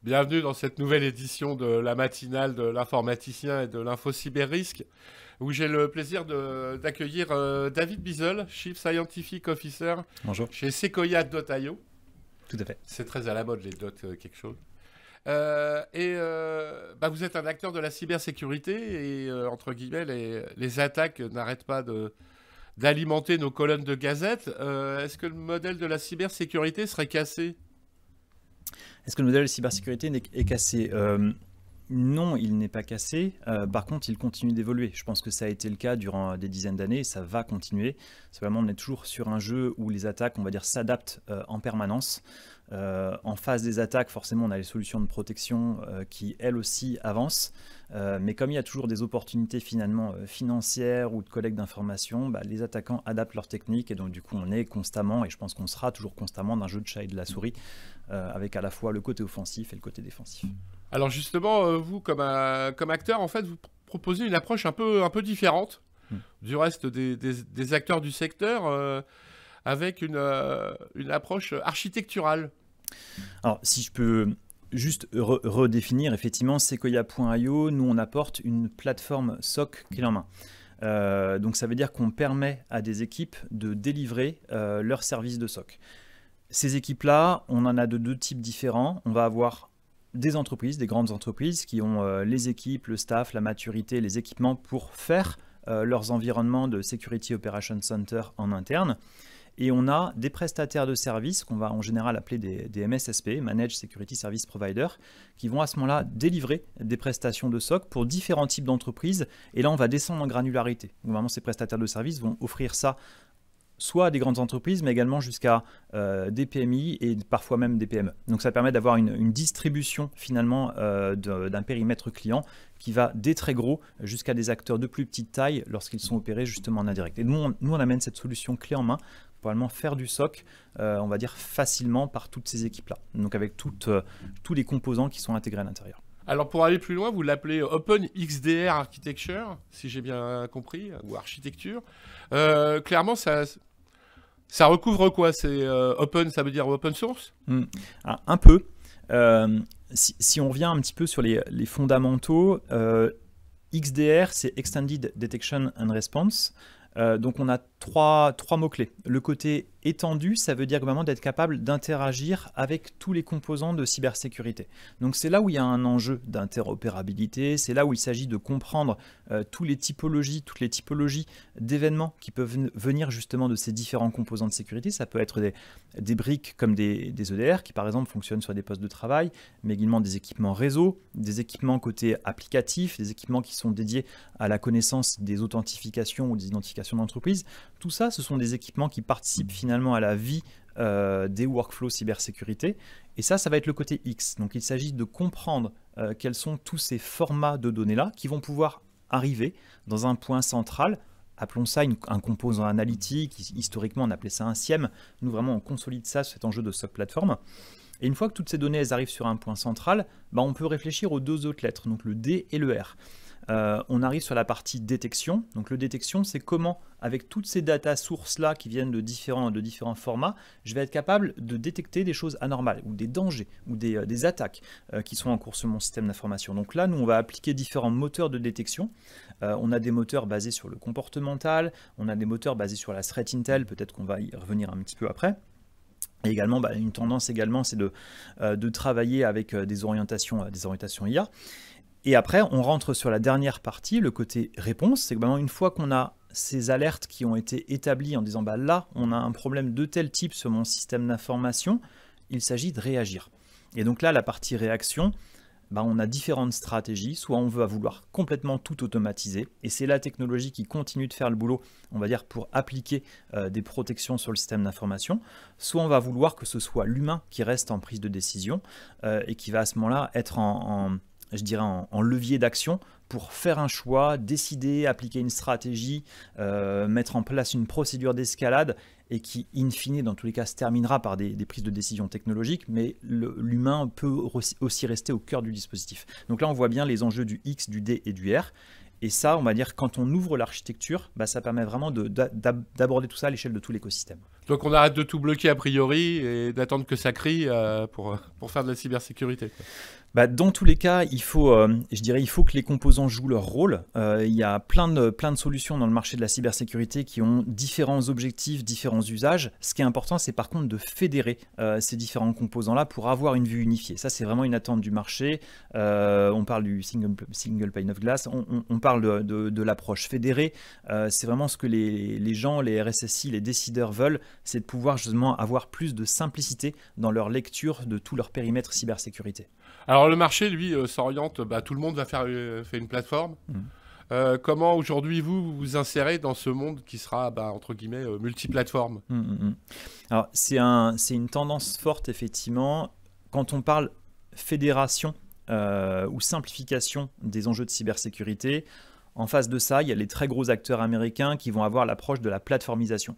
Bienvenue dans cette nouvelle édition de la matinale de l'informaticien et de l'info cyberrisque, où j'ai le plaisir d'accueillir David Bizel, Chief Scientific Officer Bonjour. chez Sequoia.io. Tout à fait. C'est très à la mode les dots quelque chose. Vous êtes un acteur de la cybersécurité et entre guillemets les attaques n'arrêtent pas d'alimenter nos colonnes de gazettes. Est-ce que le modèle de la cybersécurité serait cassé ? Est-ce que le modèle de cybersécurité est cassé? Non, il n'est pas cassé. Par contre, il continue d'évoluer. Je pense que ça a été le cas durant des dizaines d'années et ça va continuer. C'est vraiment, on est toujours sur un jeu où les attaques, on va dire, s'adaptent en permanence. En face des attaques, forcément, on a les solutions de protection qui, elles aussi, avancent. Mais comme il y a toujours des opportunités finalement financières ou de collecte d'informations, les attaquants adaptent leurs techniques et donc du coup, on est constamment, et je pense qu'on sera toujours constamment, d'un jeu de chat et de la souris, avec à la fois le côté offensif et le côté défensif. Alors justement, vous, comme acteur, en fait, vous proposez une approche un peu différente du reste des acteurs du secteur, avec une approche architecturale. Alors, si je peux juste redéfinir, effectivement, Sequoia.io, nous, on apporte une plateforme SOC clé en main. Donc, ça veut dire qu'on permet à des équipes de délivrer leurs services de SOC. Ces équipes-là, on en a de deux types différents. On va avoir des entreprises, des grandes entreprises qui ont les équipes, le staff, la maturité, les équipements pour faire leurs environnements de Security Operations Center en interne. Et on a des prestataires de services qu'on va en général appeler des MSSP, Managed Security Service Provider, qui vont à ce moment-là délivrer des prestations de SOC pour différents types d'entreprises. Et là, on va descendre en granularité. Donc, vraiment, ces prestataires de services vont offrir ça soit à des grandes entreprises, mais également jusqu'à des PMI et parfois même des PME. Donc ça permet d'avoir une distribution finalement d'un périmètre client qui va des très gros jusqu'à des acteurs de plus petite taille lorsqu'ils sont opérés justement en indirect. Et nous, on amène cette solution clé en main pour vraiment faire du SOC, on va dire facilement par toutes ces équipes-là. Donc avec tous les composants qui sont intégrés à l'intérieur. Alors pour aller plus loin, vous l'appelez Open XDR Architecture, si j'ai bien compris, ou architecture. Clairement, ça recouvre quoi? C'est open, ça veut dire open source? Un peu. Si on revient un petit peu sur les fondamentaux, XDR, c'est Extended Detection and Response. Donc on a trois mots-clés. Le côté étendu, ça veut dire vraiment d'être capable d'interagir avec tous les composants de cybersécurité. Donc c'est là où il y a un enjeu d'interopérabilité, c'est là où il s'agit de comprendre toutes les typologies d'événements qui peuvent venir justement de ces différents composants de sécurité. Ça peut être des briques comme des EDR qui par exemple fonctionnent sur des postes de travail, mais également des équipements réseau, des équipements côté applicatif, des équipements qui sont dédiés à la connaissance des authentifications ou des identifications d'entreprise. Tout ça, ce sont des équipements qui participent finalement à la vie des workflows cybersécurité. Et ça va être le côté X. Donc il s'agit de comprendre quels sont tous ces formats de données-là qui vont pouvoir arriver dans un point central. Appelons ça un composant analytique. Historiquement, on appelait ça un SIEM. Nous, vraiment, on consolide ça sur cet enjeu de SOC Platform. Et une fois que toutes ces données elles arrivent sur un point central, on peut réfléchir aux deux autres lettres, donc le D et le R. On arrive sur la partie détection. Donc le détection, c'est comment, avec toutes ces data sources-là qui viennent de différents formats, je vais être capable de détecter des choses anormales ou des dangers ou des attaques qui sont en cours sur mon système d'information. Donc là, nous, on va appliquer différents moteurs de détection. On a des moteurs basés sur le comportemental, on a des moteurs basés sur la threat intel, peut-être qu'on va y revenir un petit peu après. Et également, une tendance également, c'est de travailler avec des orientations IA. Et après, on rentre sur la dernière partie, le côté réponse. C'est que une fois qu'on a ces alertes qui ont été établies en disant là, on a un problème de tel type sur mon système d'information, il s'agit de réagir. Et donc là, la partie réaction, on a différentes stratégies. Soit on veut vouloir complètement tout automatiser, et c'est la technologie qui continue de faire le boulot, on va dire, pour appliquer des protections sur le système d'information. Soit on va vouloir que ce soit l'humain qui reste en prise de décision et qui va à ce moment-là être en levier d'action pour faire un choix, décider, appliquer une stratégie, mettre en place une procédure d'escalade et qui, in fine, dans tous les cas, se terminera par des prises de décision technologiques, mais l'humain peut aussi rester au cœur du dispositif. Donc là, on voit bien les enjeux du X, du D et du R. Et ça, on va dire, quand on ouvre l'architecture, ça permet vraiment d'aborder tout ça à l'échelle de tout l'écosystème. Donc on arrête de tout bloquer a priori et d'attendre que ça crie pour faire de la cybersécurité, quoi. Bah, dans tous les cas, je dirais, il faut que les composants jouent leur rôle. Il y a plein de solutions dans le marché de la cybersécurité qui ont différents objectifs, différents usages. Ce qui est important, c'est par contre de fédérer ces différents composants-là pour avoir une vue unifiée. Ça, c'est vraiment une attente du marché. On parle du single pane of glass, on parle de l'approche fédérée. C'est vraiment ce que les gens, les RSSI, les décideurs veulent, c'est de pouvoir justement avoir plus de simplicité dans leur lecture de tout leur périmètre cybersécurité. Alors le marché, lui, s'oriente, tout le monde va faire une plateforme. Comment aujourd'hui vous vous insérez dans ce monde qui sera, entre guillemets, multiplateforme? Alors c'est une tendance forte, effectivement. Quand on parle fédération ou simplification des enjeux de cybersécurité, en face de ça, il y a les très gros acteurs américains qui vont avoir l'approche de la plateformisation.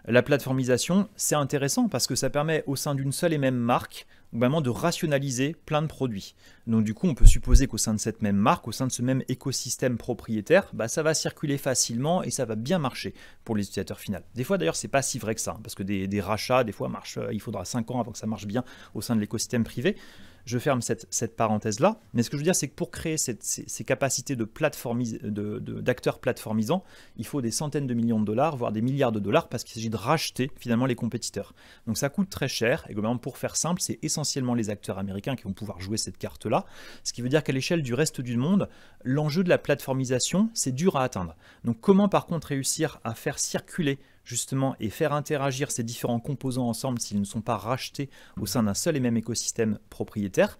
La plateformisation, c'est intéressant parce que ça permet au sein d'une seule et même marque vraiment de rationaliser plein de produits. Donc du coup, on peut supposer qu'au sein de cette même marque, au sein de ce même écosystème propriétaire, ça va circuler facilement et ça va bien marcher pour les utilisateurs finaux. Des fois d'ailleurs, c'est pas si vrai que ça, parce que des rachats, des fois, marchent, il faudra 5 ans avant que ça marche bien au sein de l'écosystème privé. Je ferme cette parenthèse-là, mais ce que je veux dire, c'est que pour créer ces capacités d'acteurs plateformisants, il faut des centaines de millions de dollars, voire des milliards de dollars, parce qu'il s'agit de racheter finalement les compétiteurs. Donc ça coûte très cher, et globalement, pour faire simple, c'est essentiellement les acteurs américains qui vont pouvoir jouer cette carte-là, ce qui veut dire qu'à l'échelle du reste du monde, l'enjeu de la plateformisation, c'est dur à atteindre. Donc comment par contre réussir à faire circuler justement et faire interagir ces différents composants ensemble s'ils ne sont pas rachetés au sein d'un seul et même écosystème propriétaire,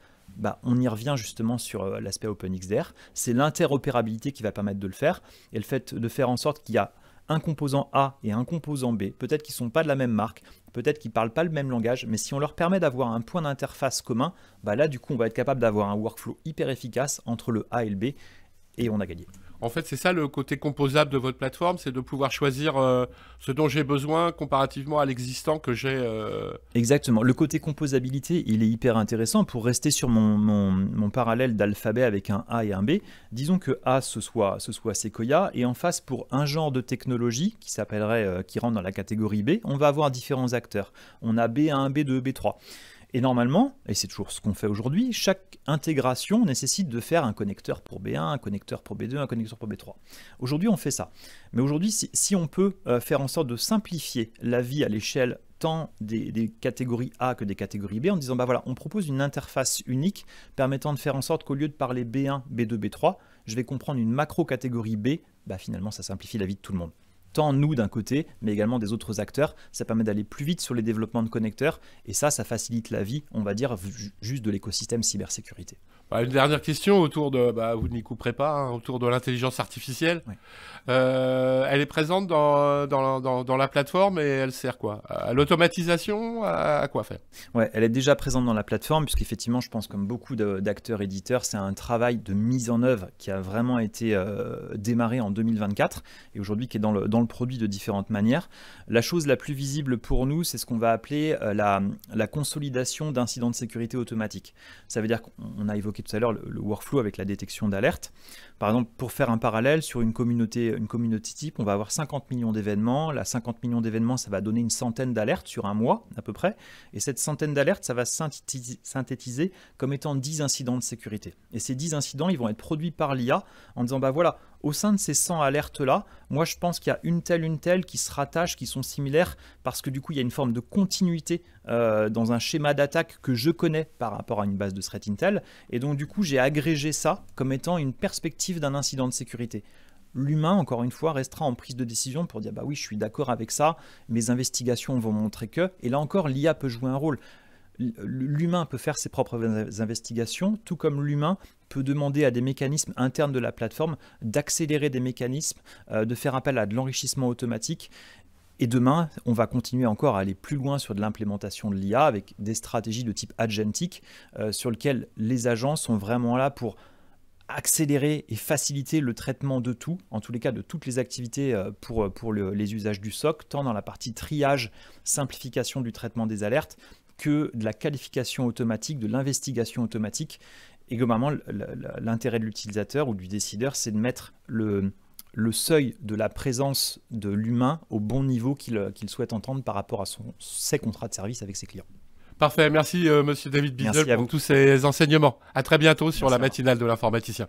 on y revient justement sur l'aspect OpenXDR. C'est l'interopérabilité qui va permettre de le faire et le fait de faire en sorte qu'il y a un composant A et un composant B, peut-être qu'ils ne sont pas de la même marque, peut-être qu'ils ne parlent pas le même langage, mais si on leur permet d'avoir un point d'interface commun, là du coup on va être capable d'avoir un workflow hyper efficace entre le A et le B et on a gagné. En fait, c'est ça le côté composable de votre plateforme, c'est de pouvoir choisir ce dont j'ai besoin comparativement à l'existant que j'ai. Exactement. Le côté composabilité, il est hyper intéressant. Pour rester sur mon parallèle d'alphabet avec un A et un B, disons que A, ce soit Sequoia, et en face, pour un genre de technologie qui rentre dans la catégorie B, on va avoir différents acteurs. On a B1, B2, B3. Et normalement, et c'est toujours ce qu'on fait aujourd'hui, chaque intégration nécessite de faire un connecteur pour B1, un connecteur pour B2, un connecteur pour B3. Aujourd'hui, on fait ça. Mais aujourd'hui, si on peut faire en sorte de simplifier la vie à l'échelle tant des catégories A que des catégories B, en disant, voilà, on propose une interface unique permettant de faire en sorte qu'au lieu de parler B1, B2, B3, je vais comprendre une macro-catégorie B, finalement, ça simplifie la vie de tout le monde. Tant nous d'un côté, mais également des autres acteurs. Ça permet d'aller plus vite sur les développements de connecteurs et ça facilite la vie, on va dire, juste de l'écosystème cybersécurité. Une dernière question autour de, vous n'y couperez pas, autour de l'intelligence artificielle. Oui. Elle est présente dans la plateforme et elle sert quoi? À l'automatisation, à quoi faire? Ouais, elle est déjà présente dans la plateforme puisqu'effectivement, je pense comme beaucoup d'acteurs éditeurs, c'est un travail de mise en œuvre qui a vraiment été démarré en 2024 et aujourd'hui qui est dans le produit de différentes manières. La chose la plus visible pour nous, c'est ce qu'on va appeler la consolidation d'incidents de sécurité automatiques. Ça veut dire qu'on a évoqué tout à l'heure le workflow avec la détection d'alerte. Par exemple, pour faire un parallèle sur une communauté type, on va avoir 50 millions d'événements. La 50 millions d'événements, ça va donner une centaine d'alertes sur un mois à peu près. Et cette centaine d'alertes, ça va synthétiser comme étant 10 incidents de sécurité. Et ces 10 incidents, ils vont être produits par l'IA en disant, voilà, au sein de ces 100 alertes-là, moi je pense qu'il y a une telle qui se rattachent, qui sont similaires, parce que du coup il y a une forme de continuité dans un schéma d'attaque que je connais par rapport à une base de threat intel, et donc du coup j'ai agrégé ça comme étant une perspective d'un incident de sécurité. L'humain, encore une fois, restera en prise de décision pour dire oui, je suis d'accord avec ça, mes investigations vont montrer que, et là encore l'IA peut jouer un rôle. L'humain peut faire ses propres investigations, tout comme l'humain peut demander à des mécanismes internes de la plateforme d'accélérer des mécanismes, de faire appel à de l'enrichissement automatique. Et demain, on va continuer encore à aller plus loin sur de l'implémentation de l'IA avec des stratégies de type agentique sur lesquelles les agents sont vraiment là pour accélérer et faciliter le traitement de tout, en tous les cas de toutes les activités pour les usages du SOC, tant dans la partie triage, simplification du traitement des alertes, que de la qualification automatique, de l'investigation automatique. Et globalement, l'intérêt de l'utilisateur ou du décideur, c'est de mettre le seuil de la présence de l'humain au bon niveau qu'il souhaite entendre par rapport à ses contrats de service avec ses clients. Parfait, merci Monsieur David Bizel Merci à pour vous. tous ces enseignements. À très bientôt sur Merci la à vous. matinale de l'informaticien.